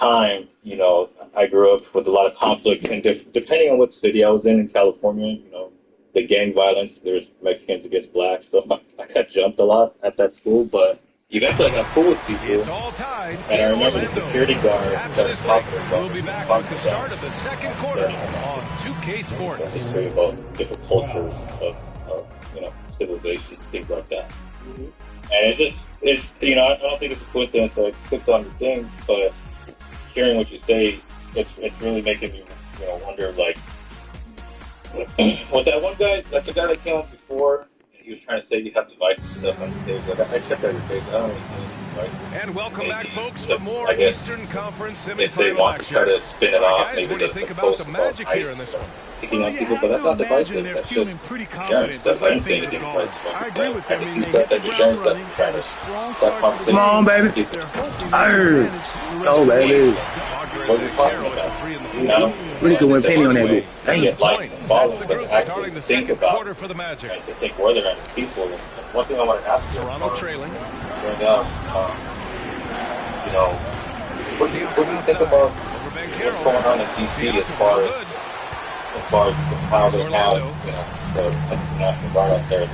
time, I grew up with a lot of conflict, and depending on what city I was in California, the gang violence, there's Mexicans against blacks, so I got jumped a lot at that school, but eventually I got cool with people, It's all tied and I remember the security guard after this break, we'll be back with the about start of the second quarter on 2K Sports. history about different cultures of civilization, things like that. And I don't think it's a coincidence that I clicked on the thing, but hearing what you say, it's really making me, wonder, like, with that one guy, that's the guy that came on before, and he was trying to say you have devices and stuff on stage. Like, I checked out your page, I don't really see any devices. And welcome back, folks, So, for more I guess Eastern Conference if they semifinal want to action. try to spin it All off, right, guys, maybe what do you the think about the post magic about here in this one? picking Well, on you people, have but that's to not imagine devices. they're That's feeling just pretty Jaron confident stuff. the I way didn't say things are anything going. devices. I agree with you. I mean, they That hit the you're ground Jaron running, stuff, had a strong start to the Come on, game. baby. They're hoping they Arr. can manage the Go, rest of the baby. What are you talking about? Really can win penny on that bit. Dang. Get like That's following, the but group actually starting the think second about quarter for the Magic. and to think where they're at as people. And one thing I want to ask you, Toronto trailing. bring up, what do you think about what's going on in DC as far as how they have, the National Guard out there,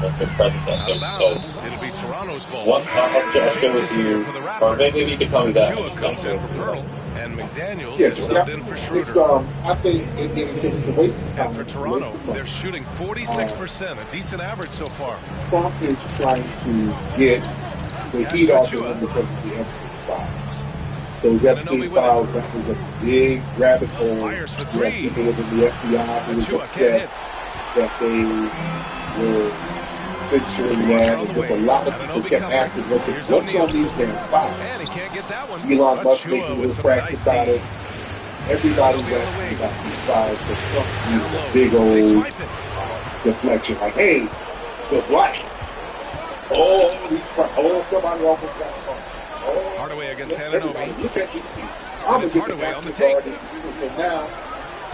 the presence out there. So, It'll be Toronto's ball. one, I'll share with you, or maybe you can tell me that. Shua comes in for Pearl, and McDaniels Yes, is subbed in for it's, Schroeder. I think it's a waste of time. And for Toronto, they're shooting 46%, a decent average so far. Trump is trying to get the heat off of them because of the Epstein files. Those Epstein files, that was a big rabbit hole. Fires for You three. have people within the FBI who was Achua can't upset hit. that they were censoring that. And just a lot of people kept asking, what's on these damn files? And he can't get that one. Elon Musk Achua making with his some practice nice about it. D. Everybody's asking about these files, so Trump used a big old deflection, like, hey, the black. Oh, somebody almost got caught. Oh, Hardaway against everybody, Anunoby. look at DC. I'm It's gonna get Hardaway on the National take. Guard. So now,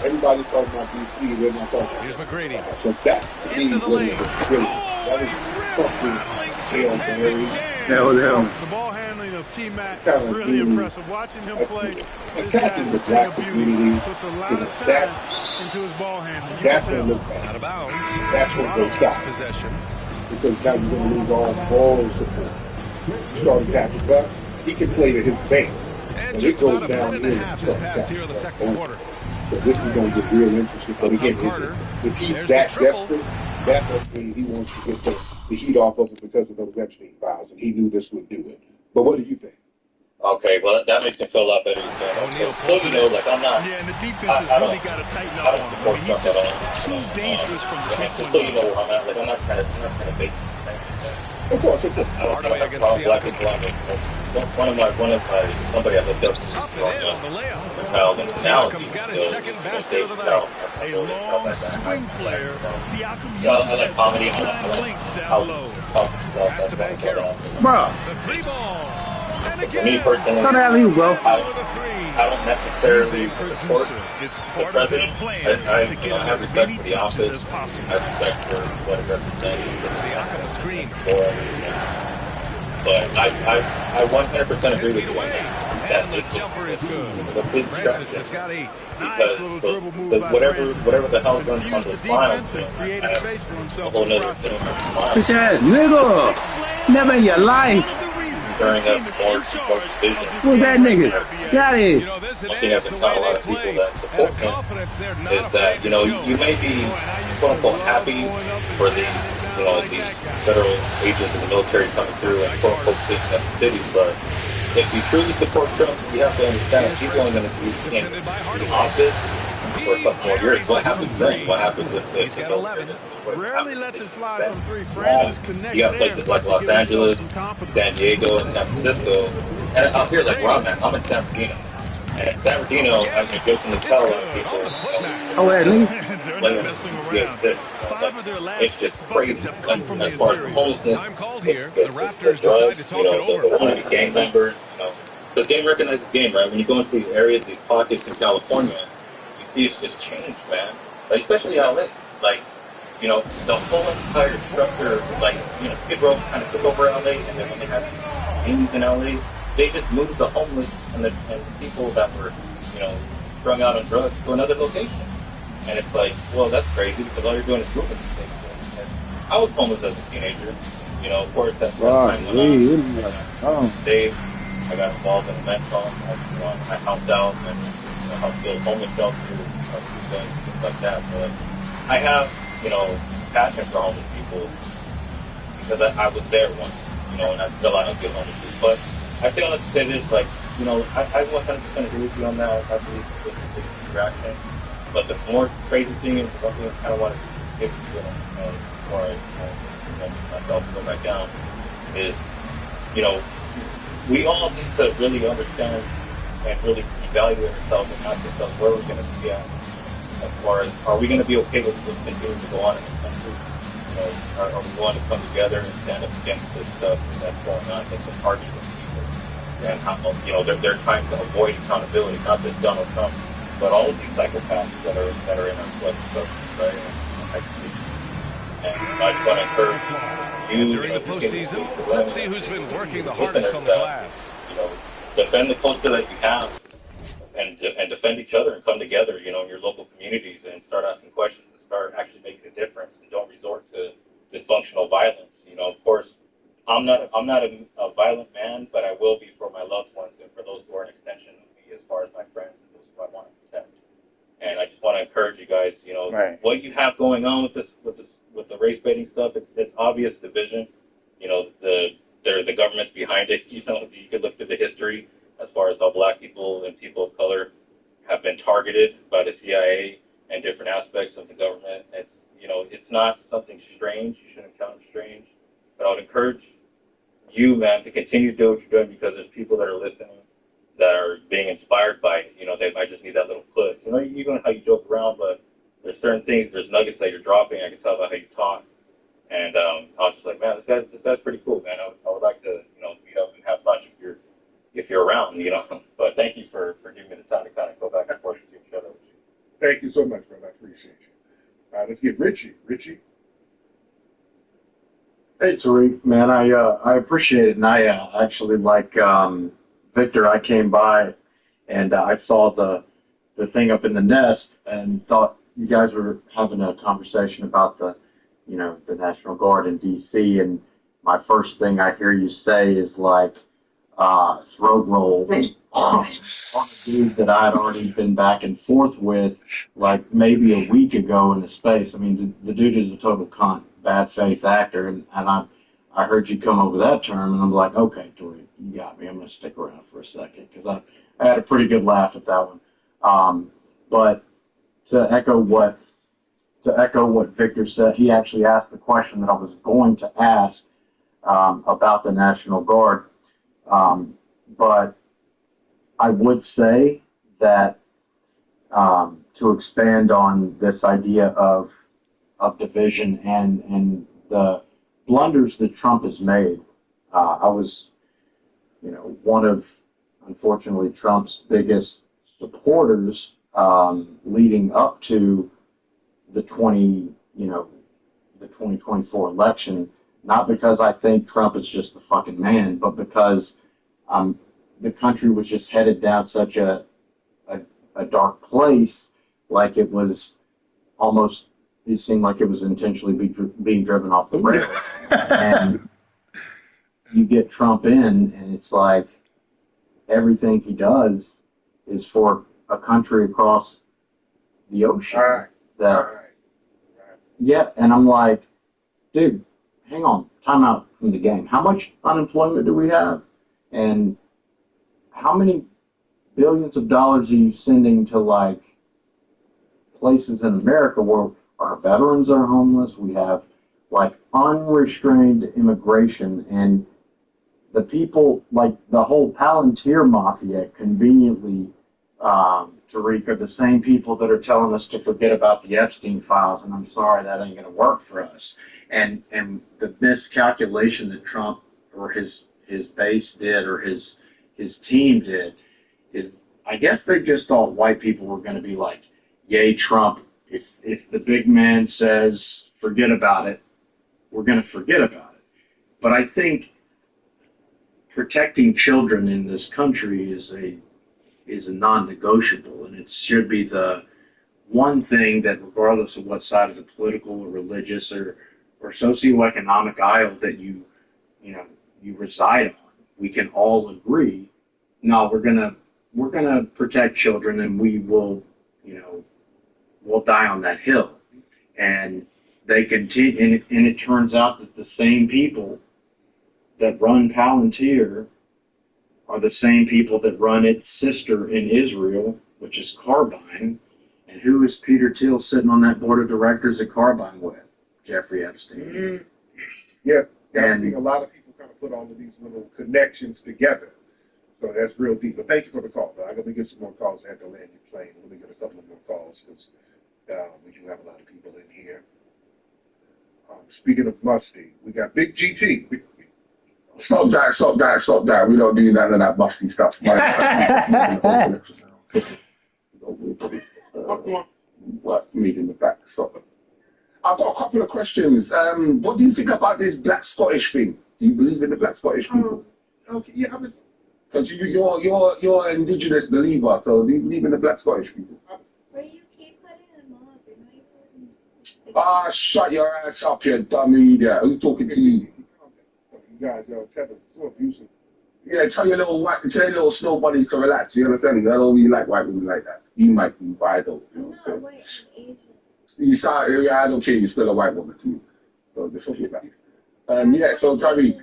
everybody's talking about DC, they're not talking about Here's McGrady. so that's Into the lane. that is something hell, Barry. That was him. The ball handling of T-Mac, Kind of really dude. impressive. Watching him play, this Attacking guy's the a thing black of beauty. community, Puts a lot of time that's into his ball handling. You that's can gonna tell. look bad. Out of bounds. That's what Toronto goes down. keeps possession. Because now you're going to lose all moral support. Starting Patrick Buck, he can play to his base. And But just it goes about a down minute and a here. half has passed here in the second quarter. So this is going to get real interesting. But Up top, again, Carter. if he's There's that the triple. desperate, that must mean he wants to get the heat off of it because of those Epstein files, and he knew this would do it. But what do you think? Okay, well, that makes me feel a lot better. O'Neal So, pulls you it know, in. like, I'm not. Yeah, and the defense has I really don't- got to tighten I up don't on him. I support mean, he's Trump just at all. too dangerous from the Just three-point so you line. know where I'm at, like, I'm not trying to bait. Of course, of course. Hardaway against Black Siakam. people, I mean, one of my, somebody I looked up to. Up and in on the layup. Siakam's got his second basket of the night. A long swing player. Siakam uses I like that comedy. 6'9" length down low. Pass to Banchero. Bro, The three ball. And For me again. personally, come at you, bro. With a three. I don't necessarily He's a support producer. It's the part of their president. plan I to get I him have as respect many for the touches office. as possible. I have respect for what it represents. Siakam the screen. But I 100% agree 10 with feet you. away. And the jumper is good. The big Francis has distraction. got 8. Nice little dribble move by whatever Francis. the hell's going on Confused the the final, defense and created I have space for a himself whole in the nother process. Bitch ass nigga. Never in your life. During that more division. Who's that nigga? Got You it. know, this One thing I've adds been the telling a way lot they of people play. that And support the him confidence they're not is that, afraid to show. you may be quote unquote happy for these, these federal agents in the military coming through and quote unquote taking up the city, but if you truly support Trump, you have to understand he's only going to be in the office for a couple more years. What happens then? What happens with He's got 11. Rarely lets it fly from three. Francis connects You have there. places like Los Give himself Angeles, some confidence. San Diego, and San Francisco. And out here, like where I'm at, I'm in San Bernardino. And in San Bernardino, I can jokingly tell a lot of people, Oh, yeah, nigga. They're playing not messing get around. sick. 5 of their last It's 6 just buckets crazy. have come from the As far as interior. homelessness, Time called here. the The Raptors decide drugs, to talk it the over. wannabe gang members, the game recognizes game, right? When you go into these areas, these pockets in California, you see it's just changed, man. Like, especially LA. Like, the whole entire structure, like, Skid Row kind of took over LA, and then when they had gangs in LA, they just moved the homeless and the people that were, strung out on drugs to another location. And it's like, well, that's crazy because all you're doing is moving these things. And I was homeless as a teenager. Of course, that's time went on. Dave, I got involved in the men's home. I helped out and helped build homeless shelters, things like that. But I have, passion for homeless people because I was there once, and I still I don't feel homeless people. But I feel like say this, like, I 100% agree with you on that. I believe it's a interaction. But the more crazy thing is something I kind of want to give before I myself go back down is, we all need to really understand and really evaluate ourselves and ask ourselves where we're going to be at as far as, are we going to be okay with what's continuing to go on in this country? Are we going to come together and stand up against this stuff that's going on that's a target of people? And how, they're trying to avoid accountability, not just Donald Trump, but all of these psychopaths that are in our legislature, right? And I just want to encourage you. During the postseason, let's see who's been working the hardest on the glass. Defend the culture that you have, and defend each other, and come together, in your local communities, and start asking questions, and start actually making a difference, and don't resort to dysfunctional violence. Of course, I'm not a violent man, but I will be for my loved ones and for those who are an extension of me, as far as my friends and those who I want to protect. And I just want to encourage you guys, Right. What you have going on with the race baiting stuff, it's obvious division. The government's behind it. You could look through the history as far as how black people and people of color have been targeted by the CIA and different aspects of the government. It's not something strange. You shouldn't count it strange. But I would encourage you, man, to continue to do what you're doing, because there's people that are listening that are being inspired by it. They might just need that little push. Even how you joke around, but there's certain things, there's nuggets that you're dropping. I can tell by how you talk. And I was just like, man, this guy's pretty cool, man. I would like to, meet up and have lunch if you're around, But thank you for giving me the time to kind of go back and forth with each other. Thank you so much, brother. I appreciate you. Let's get Richie. Richie? Hey, Tariq, man, I appreciate it. And I actually, like Victor, I came by and I saw the thing up in the nest and thought you guys were having a conversation about the National Guard in D.C. And my first thing I hear you say is like throat roll on a dude that I had already been back and forth with like maybe a week ago in the space. I mean, the dude is a total cunt, bad faith actor, and I heard you come over that term, and I'm like, okay, Tori, you got me. I'm going to stick around for a second because I had a pretty good laugh at that one. But to echo what Victor said, he actually asked the question that I was going to ask about the National Guard. But I would say that to expand on this idea of division and the blunders that Trump has made, I was, one of, unfortunately, Trump's biggest supporters leading up to the 2024 election. Not because I think Trump is just the fucking man, but because the country was just headed down such a dark place, like it was almost, it seemed like it was intentionally being driven off the rails. And you get Trump in, and it's like everything he does is for a country across the ocean. All right. Yeah, and I'm like, dude, hang on, time out from the game. How much unemployment do we have? And how many billions of dollars are you sending to, like, places in America where our veterans are homeless? We have, like, unrestrained immigration, and the people, like, the whole Palantir Mafia, conveniently, Tariq, are the same people that are telling us to forget about the Epstein files, and I'm sorry, that ain't going to work for us. And the miscalculation that Trump or his base did, or his team did, is I guess they just thought white people were going to be like, yay, Trump. If the big man says forget about it, we're going to forget about it. But I think protecting children in this country is a non-negotiable, and it should be the one thing that, regardless of what side of the political or religious or socioeconomic aisle that you reside on, we can all agree. No, we're gonna protect children, and we will, we'll die on that hill. And they continue, and it turns out that the same people that run Palantir are the same people that run its sister in Israel, which is Carbine. And who is Peter Thiel sitting on that board of directors at Carbine with? Jeffrey Epstein. Mm-hmm. Yes, I think a lot of people kind of put all of these little connections together. So that's real deep. But thank you for the call. I'm going to get some more calls. I have to land your plane. Let me get a couple of more calls because we do have a lot of people in here. Speaking of musty, we got Big GT. Stop that. We don't do none of that musty stuff. What? Meeting the back. Stop. I've got a couple of questions. What do you think about this Black Scottish thing? Do you believe in the Black Scottish people? Okay, yeah, because you're an indigenous believer, so do you believe in the Black Scottish people? Where you keep putting them up, Shut your ass up, you dumb idiot. Who's talking to you? You guys, Kevin's so abusive. Yeah, tell your little snow bunnies to relax. You understand? I don't really like white women like that. You might be bi though. You know what I'm saying? Wait, I'm Asian. You sound, I don't care. You're still a white woman too. So just forget that. Yeah. So Tariq,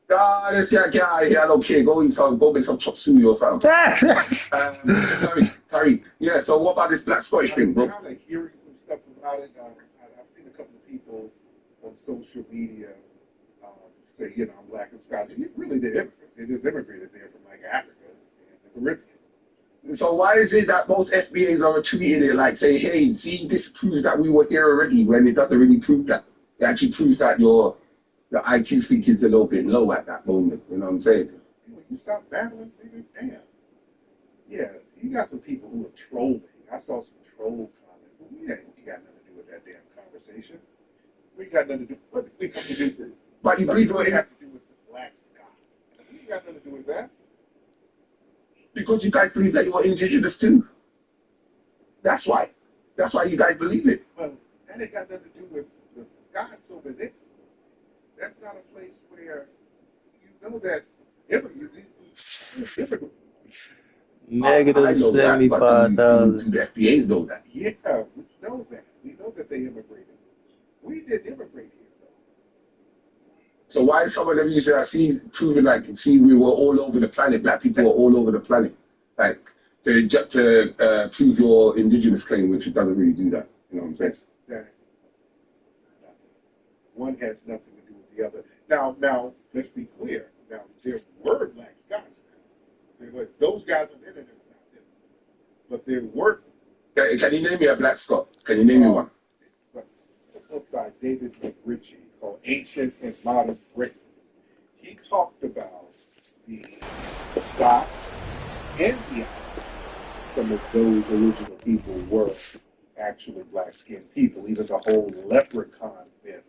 let's get out of here. I don't care. Go make some chop suey or something. Tariq. Yeah. So what about this Black Scottish thing, bro? I'm kind of hearing some stuff about it. I've seen a couple of people on social media say, I'm Black and Scottish. Really, they're immigrants. They just immigrated there from like Africa and the Caribbean. So why is it that most FBAs are tweeting it like, say, hey, see, this proves that we were here already, when it doesn't really prove that? It actually proves that your IQ think is a little bit low at that moment. You know what I'm saying? When you stop battling, nigga, damn. Yeah, you got some people who are trolling. I saw some troll comments. But we got nothing to do with that damn conversation. We got nothing to do. What do we have to do with it? But you believe what it have to do with the Black Scots? We got nothing to do with that. Because you guys believe that you're indigenous too. That's why. That's why you guys believe it. Well, that ain't got nothing to do with the Scots over there. That's not a place where you know that immigrants. Negative 75,000. The FBAs know that. Yeah, we know that. We know that they immigrated. We didn't immigrate here, though. So why is some of them you say, proving we were all over the planet, black people were all over the planet, like to prove your indigenous claim, which it doesn't really do that. You know what I'm saying? One has nothing to do with the other. Now, let's be clear. Now, there were Black Scots. Those guys are in it, but there were. Can you name me a Black Scot? Can you name me one? It's a book by David McRitchie called Ancient and Modern Britons. He talked about the Scots and the Irish. Some of those original people were actually black-skinned people. Even the whole leprechaun myth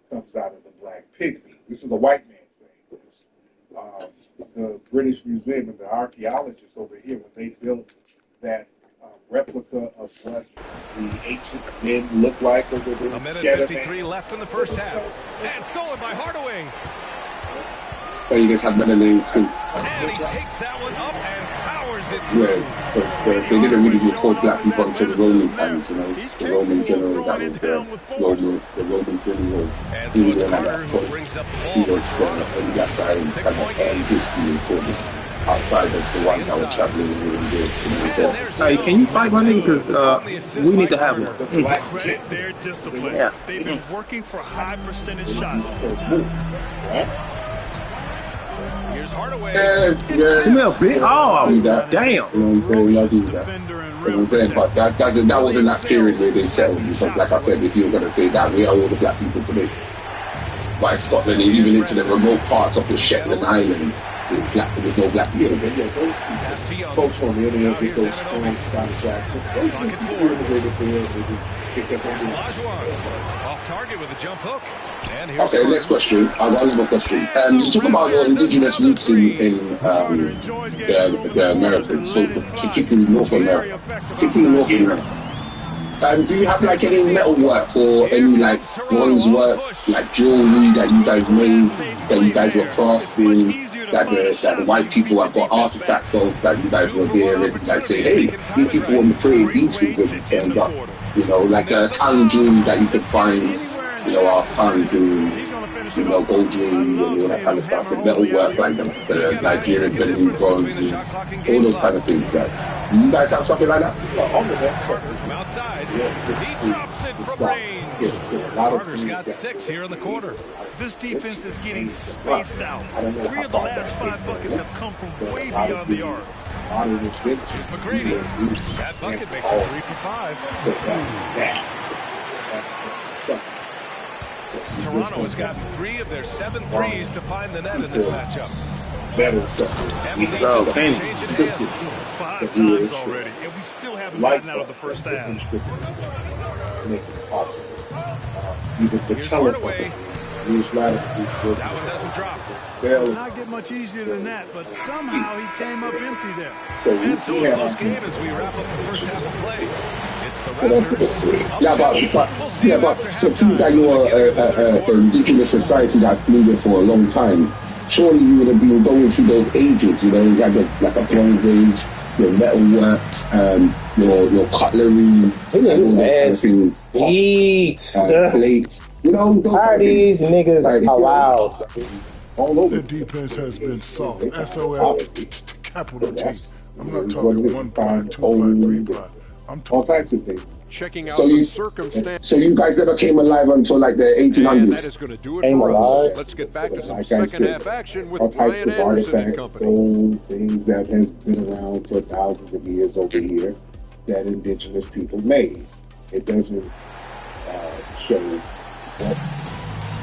comes out of the black pygmy. This is a white man saying this. The British Museum and the archaeologists over here, when they built that replica of what the ancient men look like over there. A minute 53 left in the first half. And stolen by Hardaway. So you guys have better names too. And he takes that one up and powers it through. Yeah, they didn't really report black people until the Roman times, The Roman general that was the Roman general. And so it's Carter who brings up the ball for Toronto. That guy and history important. Outside of the ones that were traveling in the Hey, can you fight my nigga? Because we need to have one. Credit their discipline. Yeah. They've been working for high percentage shots. Here's Hardaway. Come here, big. Oh, damn. You know what I'm saying? But that wasn't that period where they settled. Because, like I said, if you were going to say that, we are all the black people today. By Scotland, even into the remote parts of the Shetland Islands, There's no black Yeah, people. but yeah, those Pass to Young. folks on the Now internet with here's those Anunoby. strong Scottish accents, those Pocket people four. innovative there, they just pick up Here's on Olajuwon. Off target with a jump hook. And here's Okay, next Gordon. question. I got another question. You talk about your indigenous roots in the Americans, so particularly North America. Do you have like any metal work or any like bronze work, like jewelry that you guys made, that you guys were crafting, that the white people have got artifacts of that you guys were there and like say, hey, these people were afraid these things that turned up. You know, like a tongue jewelry that you could find, you know, our tongue jewelry, you know, gold jewelry and all that kind of stuff, and metal work like the Nigerian Benin bronzes, all those kind of things. Like, do you guys have something like that? Carter from outside. He drops it from range. Carter's got 6 here in the quarter. This defense is getting spaced out. 3 of the last 5 buckets have come from way beyond the arc. Here's McGrady. That bucket makes it 3 for 5. Toronto has gotten 3 of their 7 threes to find the net in this matchup. And the lead Bro, just Kenny. changing hands. 5 times already, and we still haven't gotten out of the first half. Make it possible. Even the Here's telephone. Hardaway. Use ladder. That one doesn't drop. Does not get much easier than that, but somehow he came up empty there. And so a close game as we wrap up the first half of play. It's the Raptors. But so too that you're an indigenous society that's been there for a long time, surely you would have been going through those ages, you know, like a bronze age, your metalworks, your cutlery, and all those things, Eat. plates, you know, those How are these niggas like, allowed? all over. Their defense has been soft. SOL, capital T. I'm not talking 1 5, 2 5, 3 5. I'm All talking. types of things. Checking out So the you- circumstance. So you guys never came alive until like the And that 1800s. is going to do it Came for us. alive. Let's get back to some Like I second said, half action with all types Brian of Anderson and artifacts, company. gold, things that has been around for thousands of years over here that indigenous people made. It doesn't show what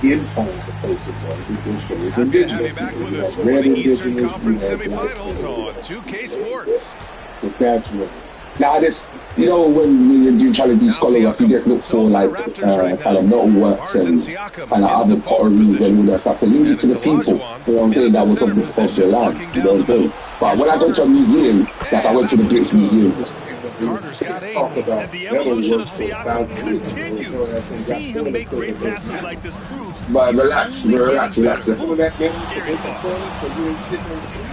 in-tones the person was. It just shows Happy to have indigenous you back people. with You us have for red the Eastern indigenous, Conference you have black semifinals on indigenous. 2K Sports. But that's what Now this, you know, when you try to do scholar work, you just look for like kind of metal works and kind of other potteries and all that stuff to link it to the people. You know what I'm saying? That was of the land. You know what I'm saying? But when I go to a museum, like I went to the British Museum, Carter's got 8. talk about And the evolution of metalwork for Siakam thousands of years. continues. Seeing him make great passes like this proves. but he's relax. only getting better. Remember that game? Scary thought. So you ain't sitting on the street?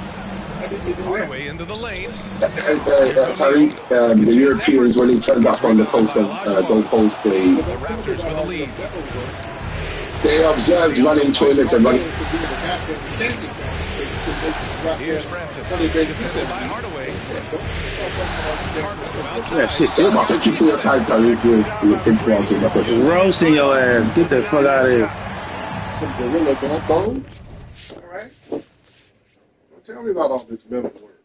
I didn't do that. Hardaway into the lane. Tariq, the Europeans, when they turned up on the coast of Gold Coast, The Raptors with the lead. they observed running toilets and running. Here's Francis. Defended by Hardaway. Carter from outside. That shit. Thank you for your time, Tariq. You're pretty to answer my question. Roasting your ass. Get the fuck out of here. Gorilla Gun All right. Well, tell me about all this metal work.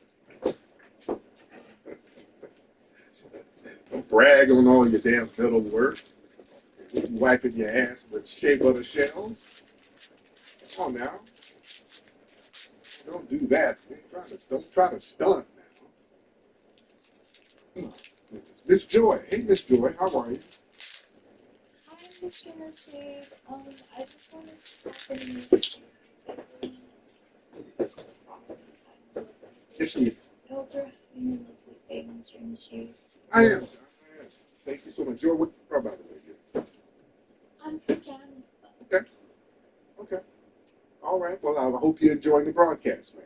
Don't brag on all your damn metal work. You wiping your ass with shea butter shells. Come on now. Don't do that. Don't try to stunt now. Miss Joy. Hey, Miss Joy. How are you? Hi, Mr. Nasheed. I just wanted to compliment you. Yes, you. Over you lovely day, Mr. Nasheed. I am. Thank you so much. Joy, what you from, by the way? I'm from Canada. Okay. Okay. All right. Well, I hope you're enjoying the broadcast, man.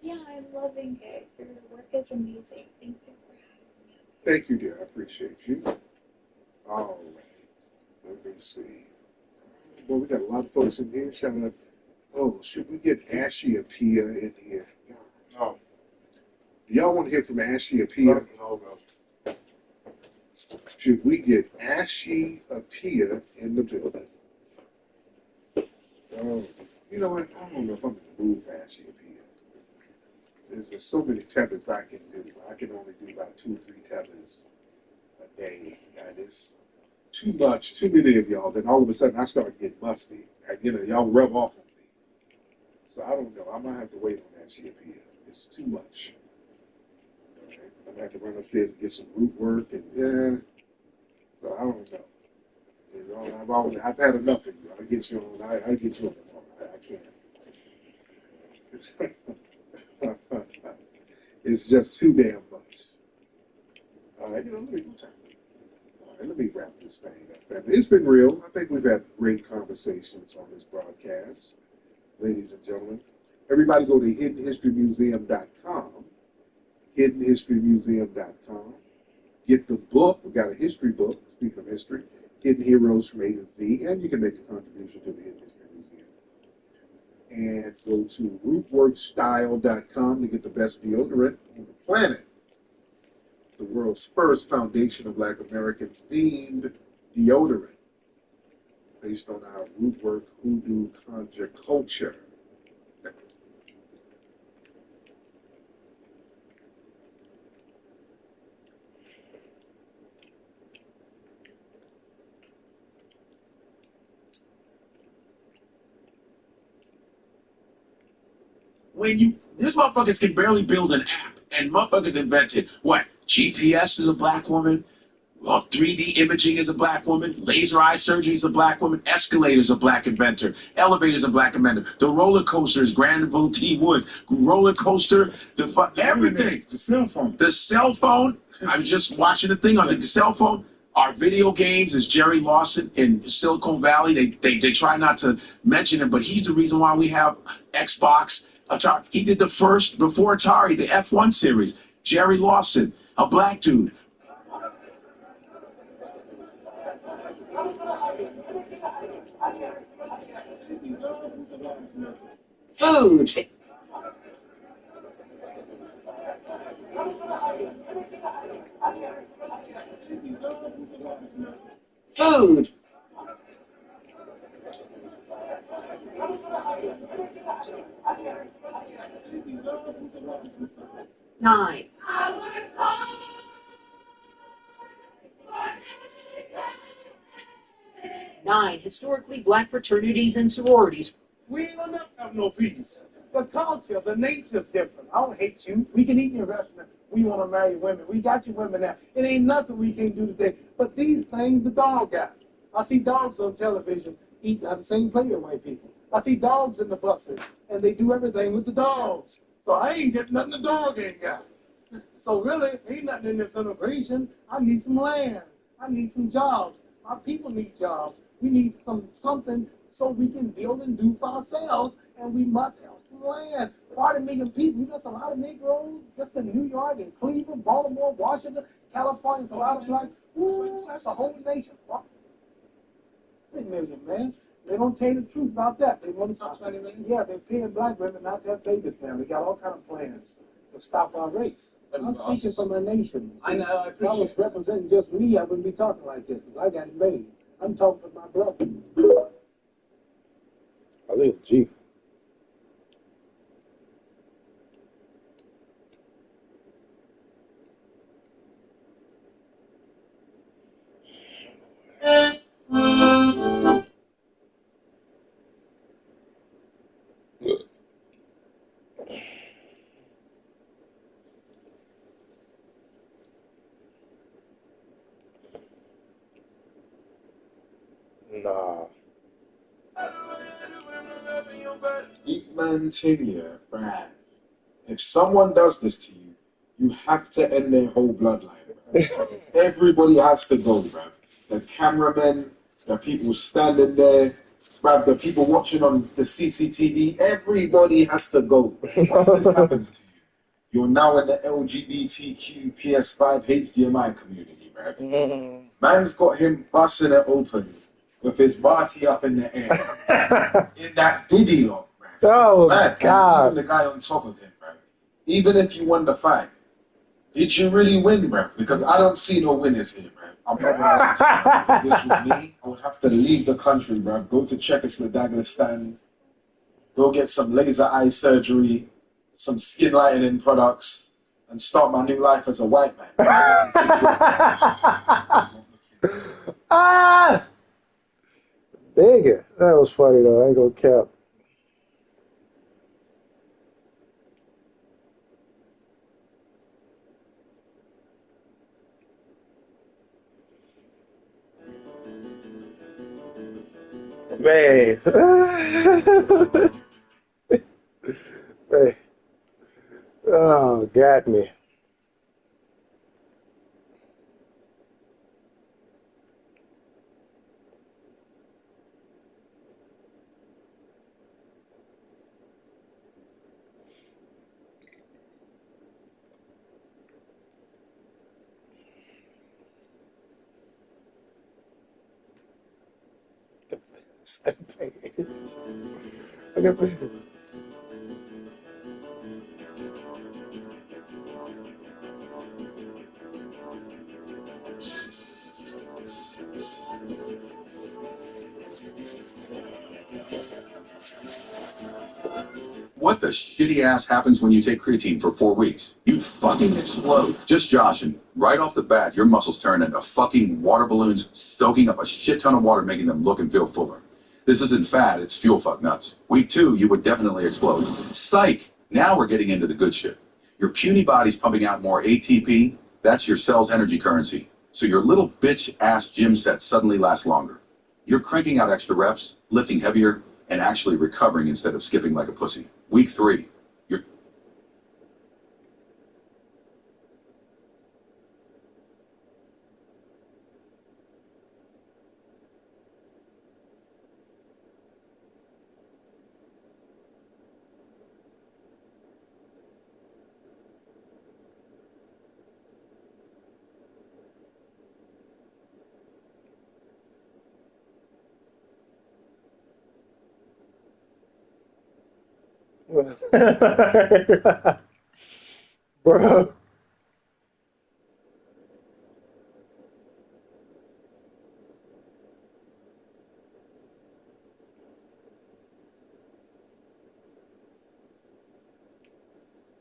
Yeah, I'm loving it. Your work is amazing. Thank you for having me. Thank you, dear. I appreciate you. All right. Let me see. Well, we got a lot of folks in here. Shout out. Oh, should we get Ashy Apia in here? No. Do y'all want to hear from Ashy Apia? No. Should we get Ashy Apia in the building? Oh, you know what? I don't know if I'm going to move Ashy Apia. There's just so many tethers I can do. I can only do about 2 or 3 tethers a day. And it's too much, too many of y'all. Then all of a sudden I start getting musty. And, y'all rub off on me. So I don't know. I might have to wait on that shit here. It's too much. Right? I'm gonna have to run upstairs and get some root work and yeah. So I don't know. You know, I've had enough of you. I get you on. I get you on tomorrow. I can't. It's just too damn much. All right, let me all right, let me wrap this thing up. It's been real. I think we've had great conversations on this broadcast, ladies and gentlemen. Everybody go to hiddenhistorymuseum.com. Hiddenhistorymuseum.com. Get the book. We've got a history book, speaking of history, Hidden Heroes from A to Z, and you can make a contribution to the Hidden History Museum. And go to rootworkstyle.com to get the best deodorant on the planet. The world's first Foundation of Black American themed deodorant based on our rootwork hoodoo conjure culture. These motherfuckers can barely build an app, and motherfuckers invented what? GPS is a black woman, 3D imaging is a black woman, laser eye surgery is a black woman, escalators a black inventor, elevators a black inventor, the roller coaster is Granville T. Woods, roller coaster, everything. The cell phone. I was just watching the thing on the cell phone. Our video games is Jerry Lawson in Silicon Valley. They try not to mention him, but he's the reason why we have Xbox. Atari. He did the first, before Atari, the F1 series. Jerry Lawson, a black dude. Food. Food. Nine. Nine. Historically black fraternities and sororities. We ain't gonna have no peace. The culture, the nature's different. I don't hate you. We can eat in your restaurant. We want to marry women. We got you women now. It ain't nothing we can't do today. But these things the dog got. I see dogs on television eat out the same plate as white people. I see dogs in the buses, and they do everything with the dogs. So I ain't getting nothing the dog ain't got. So really, ain't nothing in this integration. I need some land. I need some jobs. My people need jobs. We need something so we can build and do for ourselves, and we must have some land. 40 million people. We got a lot of Negroes just in New York and Cleveland, Baltimore, Washington, California. It's a lot of black. Ooh, that's a whole nation. 20 million, man. They don't tell you the truth about that. They want to stop 20 million. Yeah, they're paying black women not to have babies now. They got all kind of plans to stop our race. I'm speaking for my nation. I know. If I was representing just me, I wouldn't be talking like this because I got it made. I'm talking for my brother. I live G. Nah. Deep man thing, yeah, man. If someone does this to you, you have to end their whole bloodline, man. Everybody has to go, man. The cameramen, the people standing there, bruv, the people watching on the CCTV, everybody has to go. Once this happens to you, you're now in the LGBTQ PS5 HDMI community, man. Man's got him busting it open with his body up in the air in that Diddy lock, man. Oh, man, God. even the guy on top of him, man. Even if you won the fight, did you really win, man? Because I don't see no winners here, man. I'm not gonna lie. If this was me, I would have to leave the country, bro. Go to Czechoslovakia, go get some laser eye surgery, some skin lightening products, and start my new life as a white man. Ah! Nigga, that was funny though. I ain't gonna cap. Man. Man. Oh, got me. What the shitty ass happens when you take creatine for 4 weeks? You fucking explode. Just joshing. Right off the bat, your muscles turn into fucking water balloons, soaking up a shit ton of water, making them look and feel fuller. This isn't fat, it's fuel fuck nuts. Week 2, you would definitely explode. Psych! Now we're getting into the good shit. Your puny body's pumping out more ATP. That's your cell's energy currency. So your little bitch ass gym set suddenly lasts longer. You're cranking out extra reps, lifting heavier, and actually recovering instead of skipping like a pussy. Week 3, you're... Bro.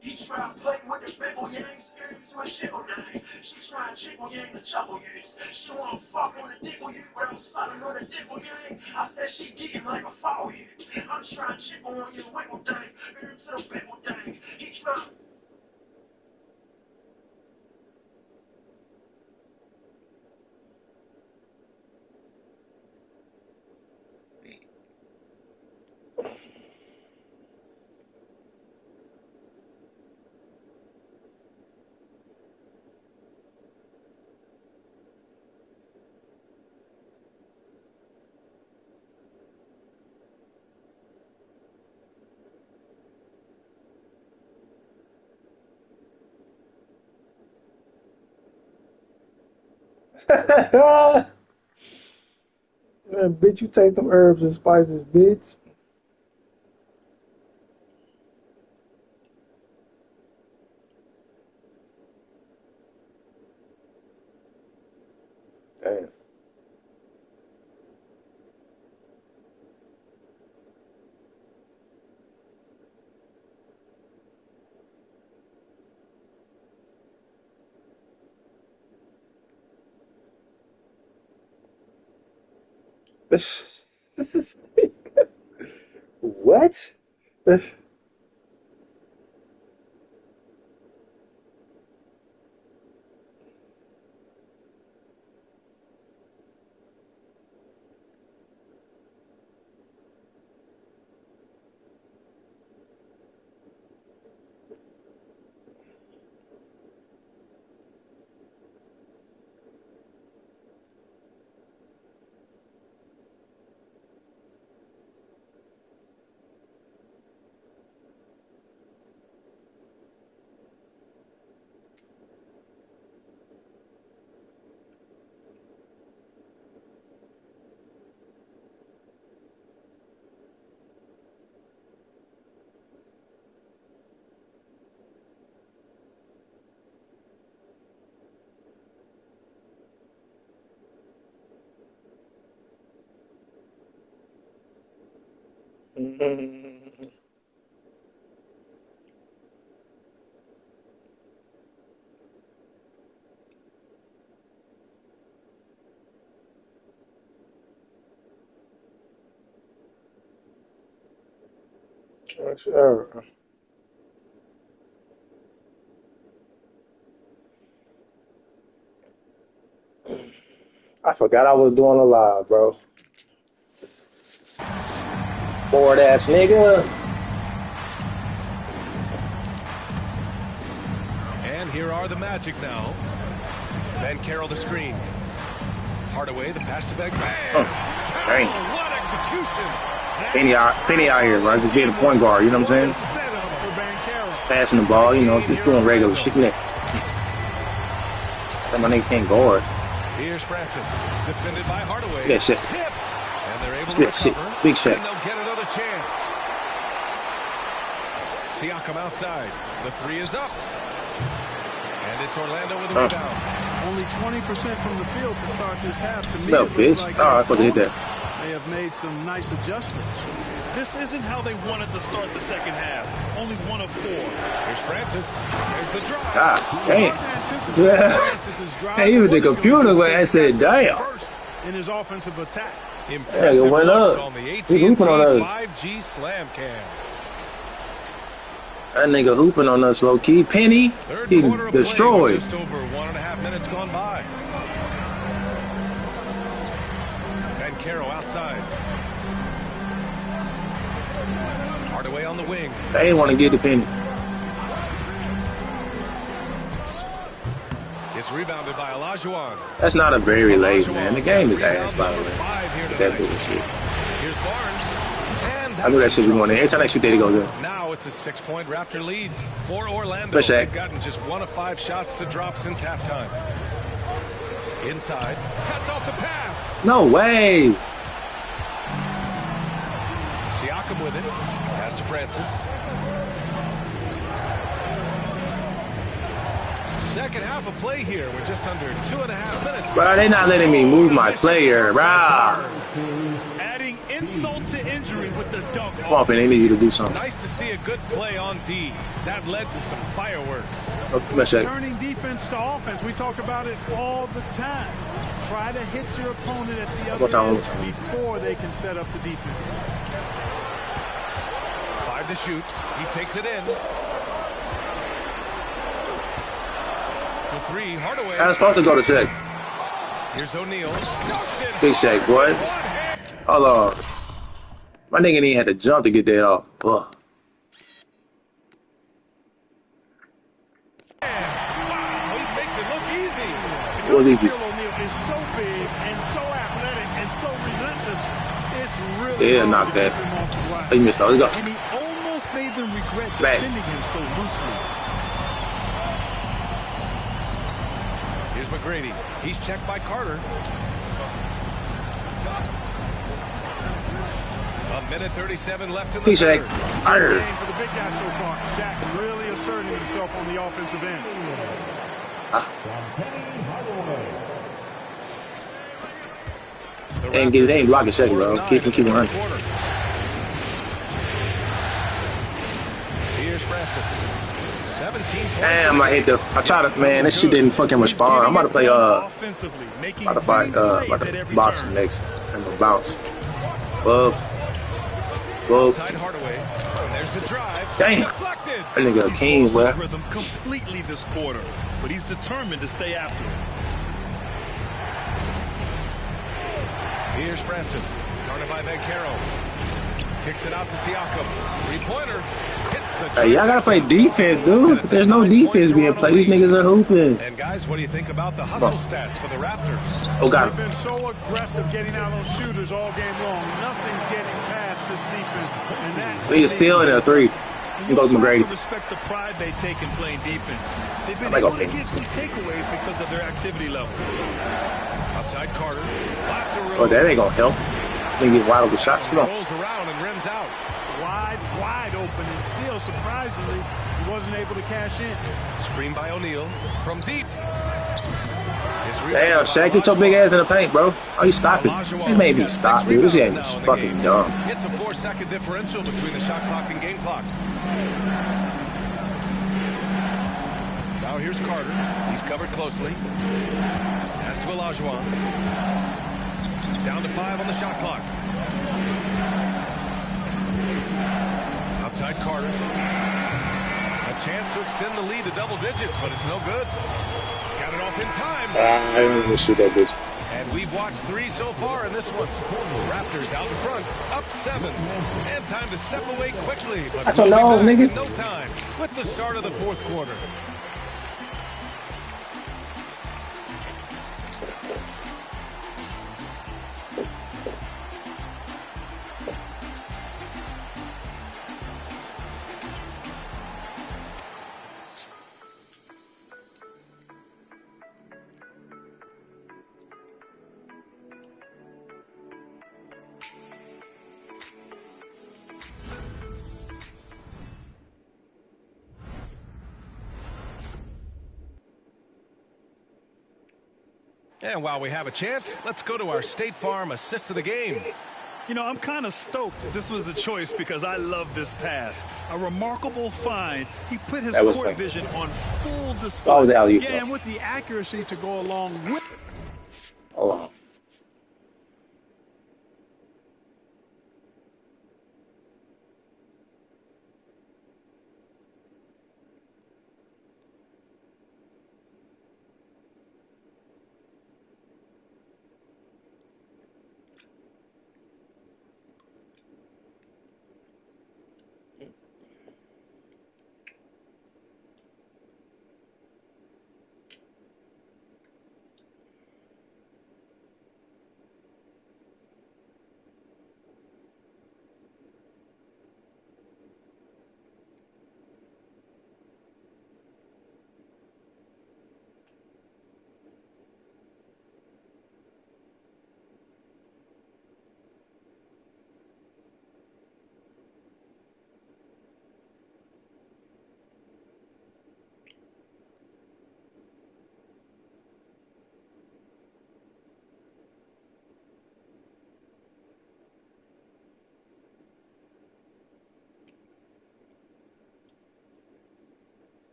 He tried playing with the people, you ain't scared to a shit or nothing. She tried chickle yang the trouble use. She wanna fuck on the dick with you, but I'm sucking on the dick with yang. I said she getting like a fall you. I'm trying to chickle on your wiggle thing, into the wiggle thing. He tried. Man, bitch, you take them herbs and spices, bitch. Damn. What? Sure. I forgot I was doing a live, bro. Bored ass nigga. And here are the Magic now. Then Carroll the screen. Hardaway, the pass to Beck. Bam! Dang. What execution! Penny out here, right? Just being a point guard, you know what I'm saying? Just passing the ball, you know, just doing regular shit. That my nigga can't guard. Here's Francis, defended by Hardaway. Yeah, shit. Tipped. And they're able to Big recover. shit. Big shit. And they'll get another chance. Siakam outside. The three is up. And it's Orlando with a rebound. Only 20% from the field to start this half. To me, No, it looks bitch. like Oh, I thought they hit that. they have made some nice adjustments. This isn't how they wanted to start the second half. Only 1 of 4. Here's Francis. There's the drive. God damn. Yeah. Hey, even the computer where I said, damn. In his offensive attack. Yeah, it went up. On the He hooping on us. 5G slam cam. That nigga hooping on us low key. Penny, he destroyed. Just over 1.5 minutes gone by. Ben Caro outside. Hardaway on the wing. They ain't want to get the Penny. It's rebounded by Olajuwon. That's not a very late, man. The game is ass, by the way. That bullshit. Here's Barnes. I knew that shit was going in. Every time I shoot there, they go there. Now it's a 6-point Raptor lead for Orlando. Let's check. They've gotten just 1 of 5 shots to drop since halftime. Inside. Cuts off the pass. No way. Siakam with it. Pass to Francis. Second half of play here. We're just under 2.5 minutes. Bro, they not letting me move my player, bro. Adding insult to injury with the dunk. Come on, Penny, they need you to do something. Nice to see a good play on D. That led to some fireworks. Let's check. Turning defense to offense. We talk about it all the time. Try to hit your opponent at the other end before they can set up the defense. 5 to shoot. He takes it in. For 3, Hardaway. I was supposed to go to check. Here's O'Neal. Big shake, boy. Hold on. My nigga ain't had to jump to get that off. Ugh. Wow, he makes it look easy. It was easy. O'Neal is so big and so athletic and so relentless. It's really Yeah, knock that. Oh, you missed all. Let's go. And he almost made them regret Back. defending him so loosely. Here's McGrady. He's checked by Carter. A minute 37 left in the third. Good game for the big guy so far. Shaq really asserting himself on the offensive end. They ain't blocking Shaq, bro. Keep running. Here's Francis. 17 points. Damn, I hit the. I tried to, man. This shit didn't fucking respond. I'm about to play, about to fight, about to box next. I'm gonna bounce. Whoa. Outside Hardaway. And there's the drive. Damn. Deflected. That nigga a king, boy. Rhythm completely this quarter, but he's determined to stay after it. Here's Francis. Guarded by Beccaro. Kicks it out to Siakam. 3-pointer. Hits the Hey, y'all gotta play defense, dude. There's no defense being played. These niggas are hooping. And guys, what do you think about the hustle stats for the Raptors? Oh, got They've him. been so aggressive getting out on shooters all game long. Nothing's getting past this defense. And that He is still in a 3. He goes McGrady. Respect the pride they take in playing defense. They've been I able like to okay. get some takeaways because of their activity level. Outside Carter. Lots of room. Oh, that ain't gonna help. They get wide open shots. Come on. Rolls around and rims out. wide open, and still, surprisingly, he wasn't able to cash in. Screen by O'Neal from deep. Damn, Shaq, get your big ass in the paint, bro. Oh, you stop it. This made me stop, dude. This game is fucking dumb. It's a 4-second differential between the shot clock and game clock. Now here's Carter. He's covered closely. Pass to Olajuwon. Down to 5 on the shot clock. Outside Carter. A chance to extend the lead to double digits, but it's no good. Got it off in time. I didn't even shoot that bitch. And we've watched 3 so far in this one. Raptors out in front, up 7. And time to step away quickly. But That's your we'll nose, be back nigga. in no time with the start of the 4th quarter. And while we have a chance, let's go to our State Farm assist of the game. You know, I'm kind of stoked this was a choice because I love this pass. A remarkable find. He put his court vision on full display. Oh, the alley-oop. Yeah, and with the accuracy to go along with. Hold on.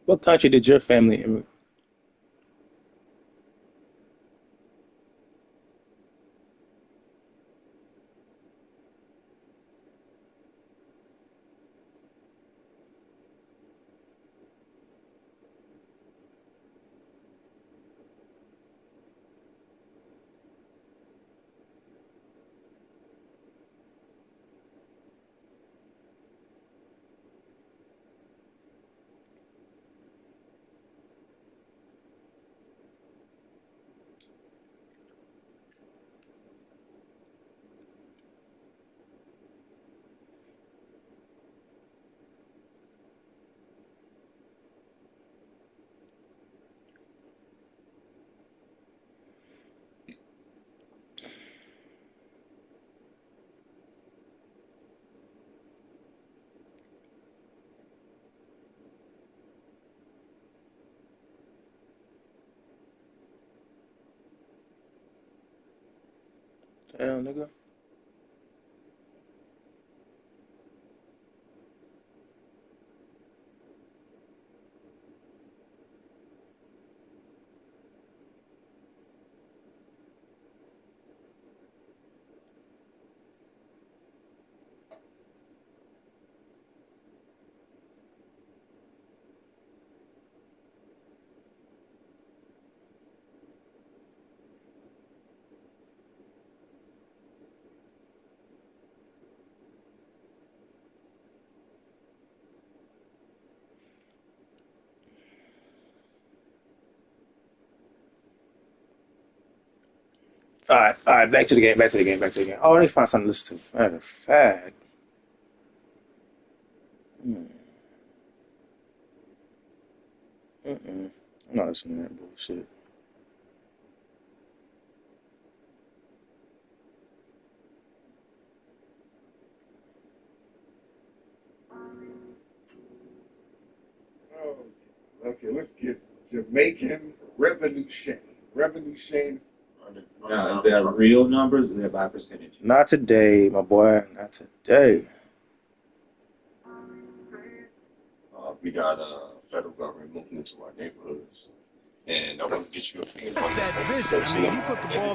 What country did your family immigrate? Damn, nigga. All right, back to the game, back to the game, back to the game. Oh, I need to find something to listen to. Matter of fact. I'm not listening to that bullshit. Okay, let's get Jamaican Revenue Shane. Revenue Shane Now, is there real numbers or is there by percentage? Not today, my boy. Not today. We got federal government moving into our neighborhoods. And I want to get you a opinion on that.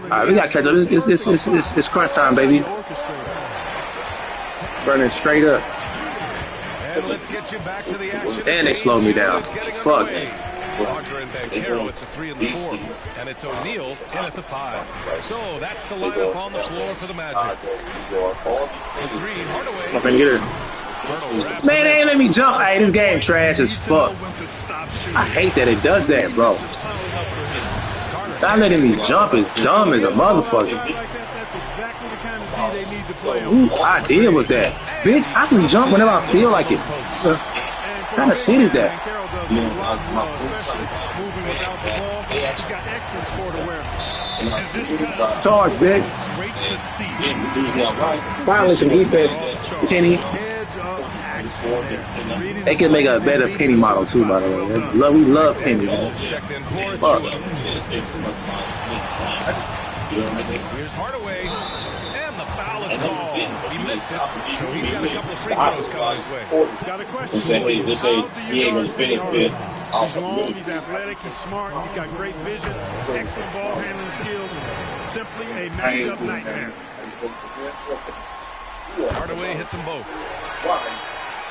All right, we got to catch up. It's crunch time, baby. Burning straight up. And let's get you back to the action. And they slowed me down. Fuck. Walker and Banchero at the 3 and the 4. And it's O'Neal in at the 5. So that's the lineup on the floor for the Magic. The 3, Hardaway. I'm gonna get her. Man, they ain't let me jump. Hey, this game trash as fuck. I hate that it does that, bro. Not letting me jump is dumb as a motherfucker. Whose idea was that? Bitch, I can jump whenever I feel like it. What kind of shit is that? Charge, bitch. Finally some defense. Penny. They could make a better Penny model too, by the way. We love Penny, man. Fuck. Here's Hardaway. And the foul is called. He missed it. So he's got a couple of free throws coming his way. Got a question. He ain't going to benefit. He's long, he's athletic, he's smart, he's got great vision, excellent ball handling skills. Simply a matchup nightmare. Hardaway hits them both.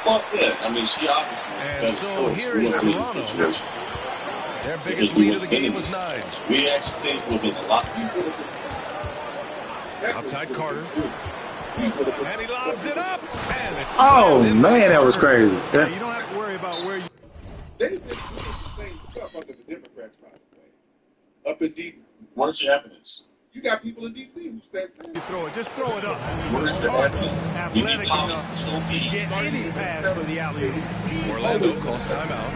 Well, yeah, I mean, she obviously and so here is Toronto. Their biggest lead of the game was 9. We actually think we'll get a lot deeper. Outside Carter. And he lobs it up. And it's man, that was crazy. Yeah. You don't have to worry about where you... They've been doing the same stuff under the Democrats, by the way. Up in D.C. What's your evidence? You got people in D.C. who stand you throw it. Just throw it up. What's the evidence? Athletic enough to get any pass for the alley-oop. Orlando calls timeout.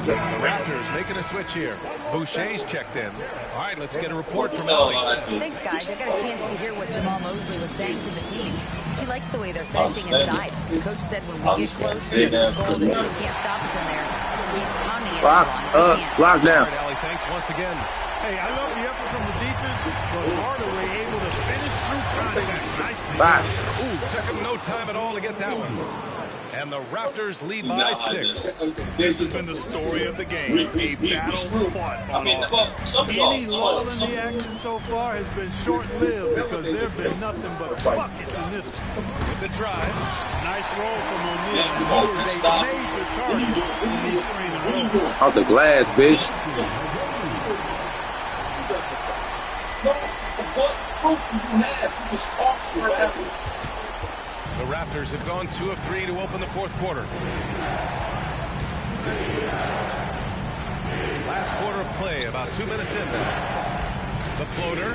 The Raptors making a switch here. Boucher's checked in. All right, let's get a report from Ellie. Thanks, guys. I got a chance to hear what Jamal Mosley was saying to the team. He likes the way they're finishing inside. The coach said when we get close to the goal, the team can't stop us in there. Let's keep pounding it as long as we can. Lock down. Ellie, thanks once again. Hey, I love the effort from the defense, but Hardaway able to finish through contact nicely. Bye. Ooh, took him no time at all to get that one. And the Raptors lead by 6. This has been the story of the game. A battle fought on offense. Any lull in the action so far has been short-lived because there have been nothing but buckets in this one. With the drive. Nice roll from O'Neal. He is a major target in these screen and rolls. Off the glass, bitch. What proof do you have? You just talk forever. The Raptors have gone 2 of 3 to open the fourth quarter. Last quarter of play, about 2 minutes in now. The floater.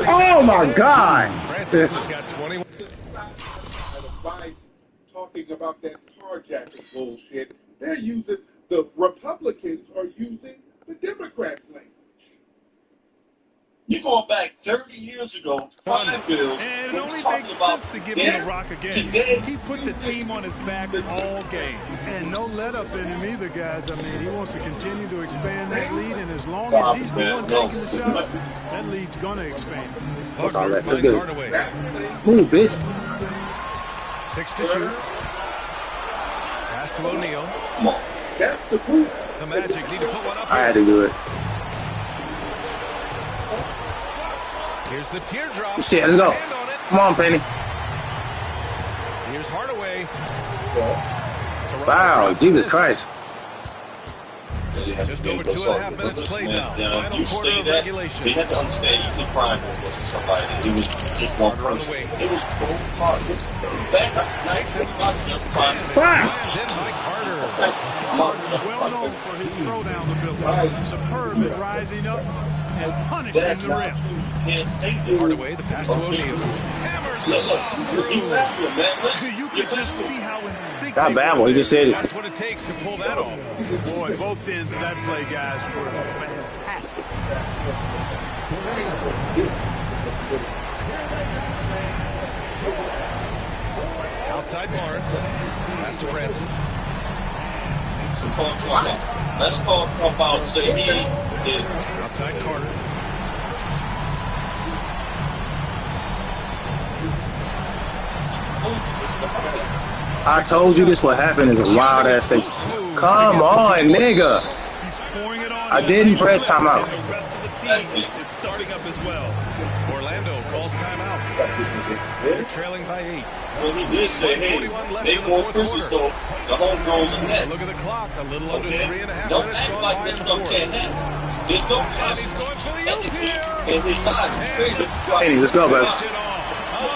Oh my God! Francis has got 21. Talking about that carjacking bullshit, they're using, the Republicans are using the Democrats' language. You go back 30 years ago, 5 bills. And it only makes sense to give him the rock again. He put the team on his back all game. And no let up in him either, guys. I mean, he wants to continue to expand that lead, and as long as he's the one taking the shots, that lead's going to expand. Buckner finds Hardaway. Move, bitch. 6 to shoot. Pass to O'Neal. The Magic need to put one up I here. had to do it. Here's the teardrop. Shit, let's go. Come on, Penny. Here's Hardaway. Wow, Jesus Christ. Just over 2.5 minutes played now. Final You quarter say of that, regulation. they had to understand you could crime wasn't somebody. It was just one person. It was both parties. Fire! Well known for his throwdown ability. Superb at rising up and punishing the rim. Hardaway, the pass to O'Neal. Hammers the ball through. You could just see how insignificant. Not bad one, he just said it. That's what it takes to pull that off. Boy, both ends of that play, guys, were fantastic. Outside Barnes. Pass to Francis. So call Trump. Let's call Trump out and say he is. Outside Carter. I told you this would happen is a wild ass thing. Come on, nigga. I didn't press timeout. The rest of the team is stepping up as well. Orlando calls timeout. They're trailing by 8. Well, he did say, hey, they want Christmas, so the home girls and Nets. Look at the clock, a little under 3.5 Don't minutes act gone like by this in the stuff fourth. can't happen. There's no constitution in his size. Hey, let's go, bro.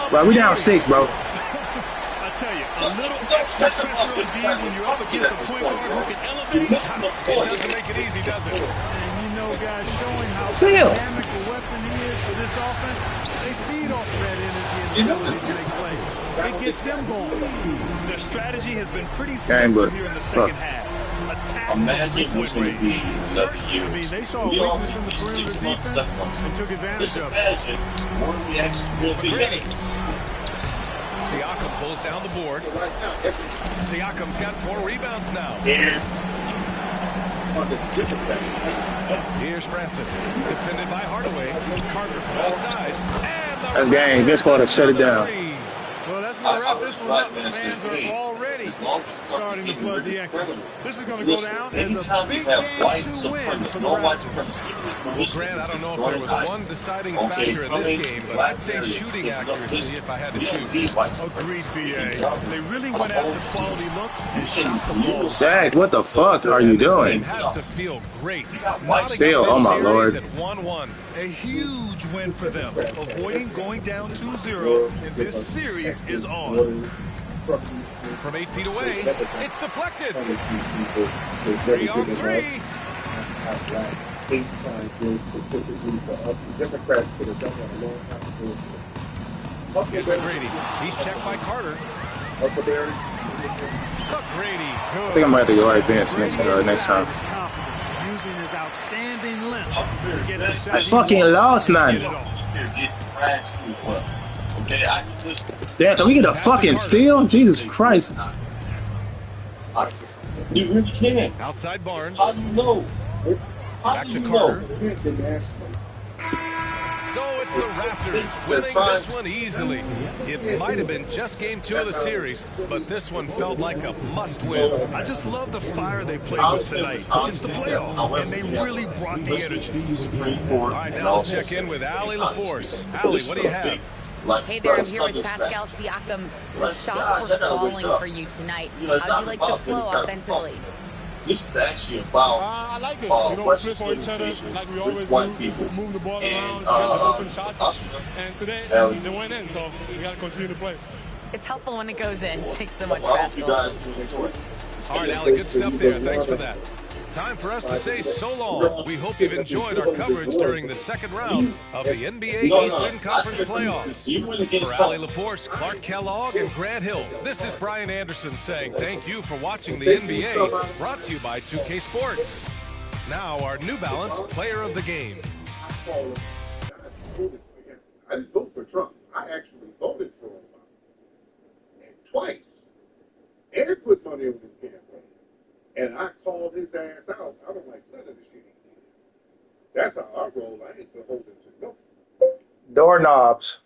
Bro, we down 6, bro. I tell you, a little extra pressure on D when you're up against a point guard who can elevate. It doesn't make it easy, does it? And you know, guys, showing how Still. dynamic a weapon he is for this offense, they feed off of that energy and ability to make plays. It gets them going. Their strategy has been pretty simple here in the second half. Attack Imagine what's going to be another year. I mean, they saw a weakness in the perimeter defense and took advantage of it. Imagine what we actually will be hitting. Siakam pulls down the board. Siakam's got 4 rebounds now. Here's Francis, defended by Hardaway. Carter from outside. And That's game. This quarter, shut it down. Well, that's going to wrap this one up. The fans are already starting to flood the X's. This is going to go down as a big game to win for the Raptors. Well, Grant, I don't know if there was one deciding factor in this game, but I'd say shooting accuracy if I had to choose. Agreed, BA. They really went after quality looks and shot the ball. Zach, what the fuck are you doing? Has to feel great. Still, oh my lord. At 1-1. A huge win for them, avoiding going down 2-0, and this series is on. From 8 feet away, it's deflected. 3 on 3. Here's McGrady. He's checked by Carter. McGrady. I think I might have to go right bench next time. Using his outstanding length to get the shot. I fucking lost, man. Damn, can we get a fucking steal? Jesus Christ. You really can. Outside Barnes. How do you know? Back to Carter. So it's the Raptors winning this one easily. It might have been just game 2 of the series, but this one felt like a must-win. I just love the fire they played with tonight. It's the playoffs, and they really brought the energy. All right, now let's check in with Allie LaForce. Allie, what do you have? Hey there, I'm here with Pascal Siakam. The shots were falling for you tonight. How'd you like the flow offensively? This is actually about I like it. Play for each other like we always do. People. Move the ball And, around, get the open shots. And today, they went in, so we got to continue to play. It's helpful when it goes in. Thanks so much, I hope you Pascal. guys enjoy it. All right, Allie, good stuff there. Thanks for that. Time for us to say so long. We hope you've enjoyed our coverage during the second round of the NBA Eastern Conference Playoffs. For Allie LaForce, Clark Kellogg, and Grant Hill, this is Brian Anderson saying thank you for watching the NBA, brought to you by 2K Sports. Now, our New Balance Player of the Game. I didn't vote for Trump. I actually voted for Obama. And twice. And put money on his campaign. And I called his ass out. I don't like none of the shit he did. That's how I roll. I ain't beholden to no. Doorknobs.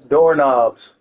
Doorknobs.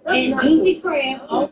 And juicy crab.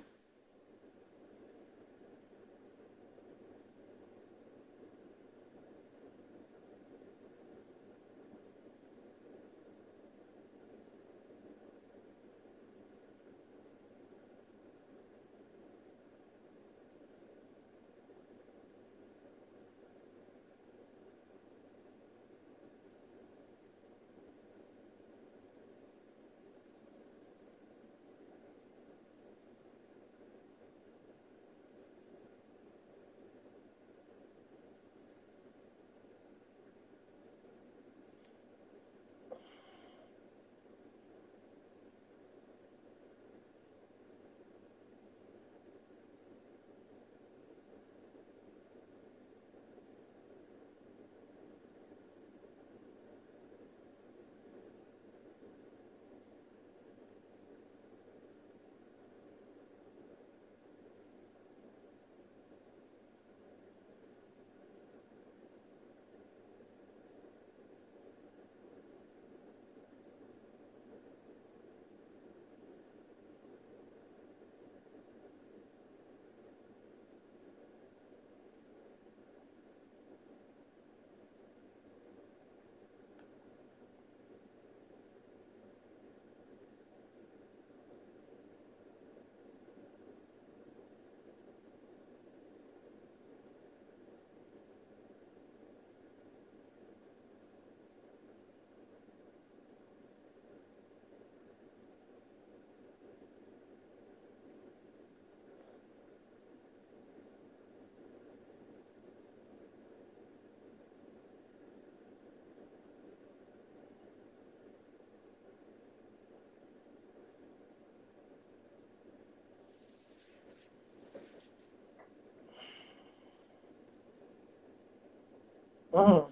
Mm.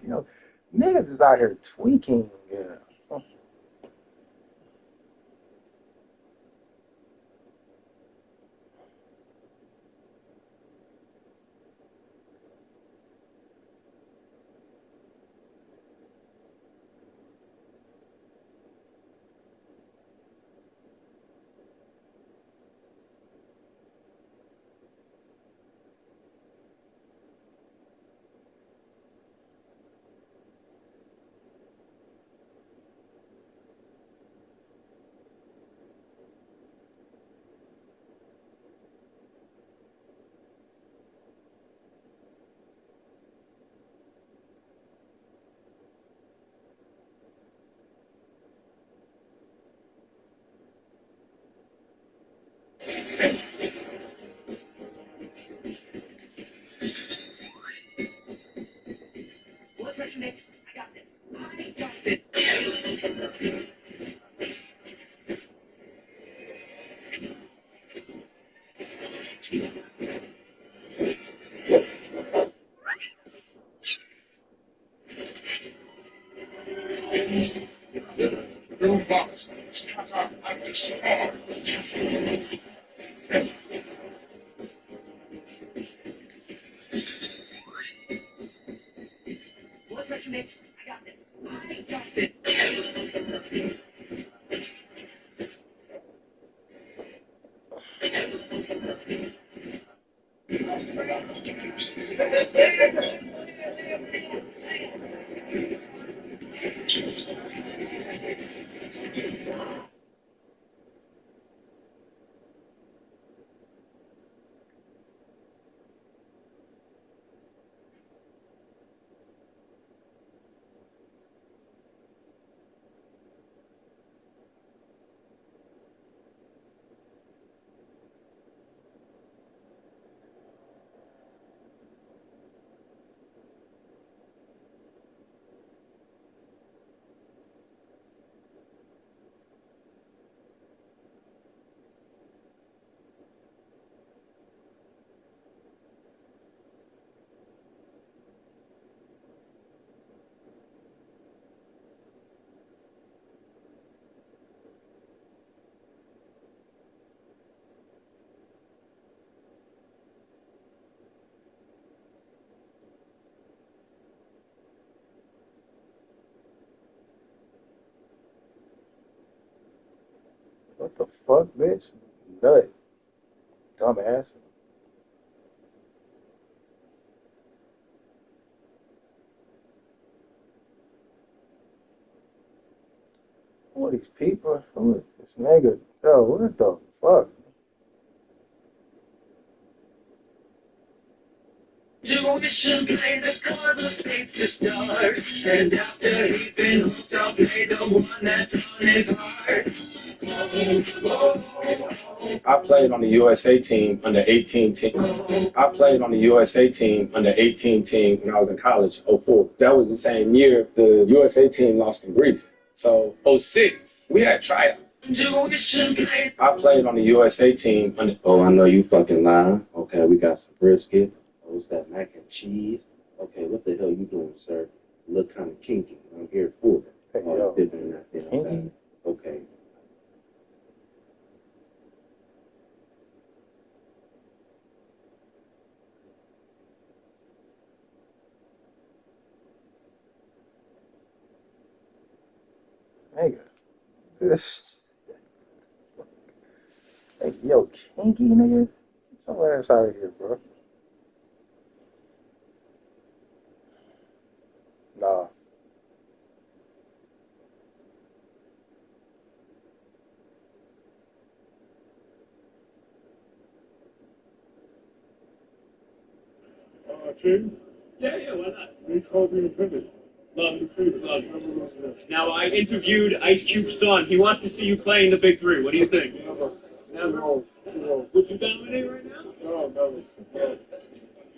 Yo, niggas is out here tweaking. Yeah. What the fuck, bitch? Nut. Dumbass. Who are these people? Who is this nigga? Yo, what the fuck? Tuition play the Cardinals pick the stars, and after he's been hooked, I'll play the one that's on his heart. I played on the USA team under 18 team. I played on the USA team under 18 team when I was in college, 04. That was the same year the USA team lost in Greece. So 06, we had tryout. I played on the USA team under. Oh, I know you fucking lying. Okay, we got some brisket. Oh, it's that mac and cheese. Okay, what the hell you doing, sir? You look kind of kinky. I'm here for it. Hey, oh, yo, kinky? Okay. Nigga. This. Hey, yo, kinky, nigga? Get your ass out of here, bro. Nah. True? Yeah, why not? We called you independent. Love the truth, love. Now, I interviewed Ice Cube's son. He wants to see you play in the Big Three. What do you think? Never. Would you dominate right now? No, never.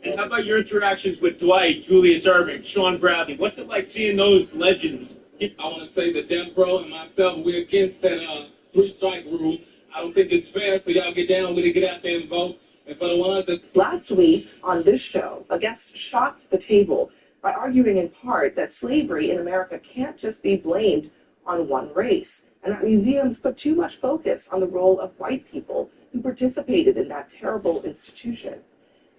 And how about your interactions with Dwight, Julius Erving, Sean Bradley? What's it like seeing those legends? I want to say that Death Bro and myself, we're against that three-strike rule. I don't think it's fair, so y'all get down with it, get out there and vote. And for the ones that... Last week, on this show, a guest shocked the table by arguing in part that slavery in America can't just be blamed on one race, and that museums put too much focus on the role of white people who participated in that terrible institution.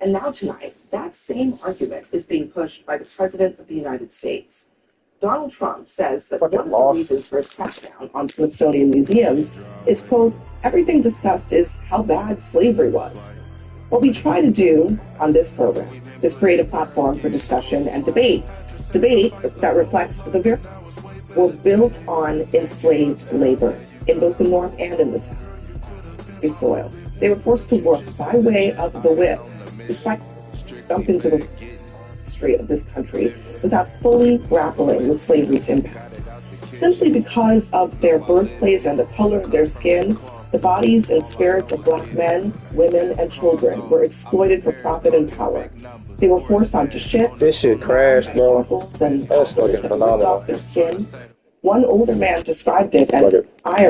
And now tonight, that same argument is being pushed by the President of the United States. Donald Trump says that one of the reasons for his crackdown on Smithsonian museums is, quote, everything discussed is how bad slavery was. What we try to do on this program is create a platform for discussion and debate. Debate that reflects the variables were built on enslaved labor in both the North and in the South. Soil. They were forced to work by way of the whip, despite jump into the history of this country without fully grappling with slavery's impact. Simply because of their birthplace and the color of their skin, the bodies and spirits of black men, women, and children were exploited for profit and power. They were forced onto ships. This shit crashed, bro. That's fucking phenomenal. Off their skin. One older man described it as iron.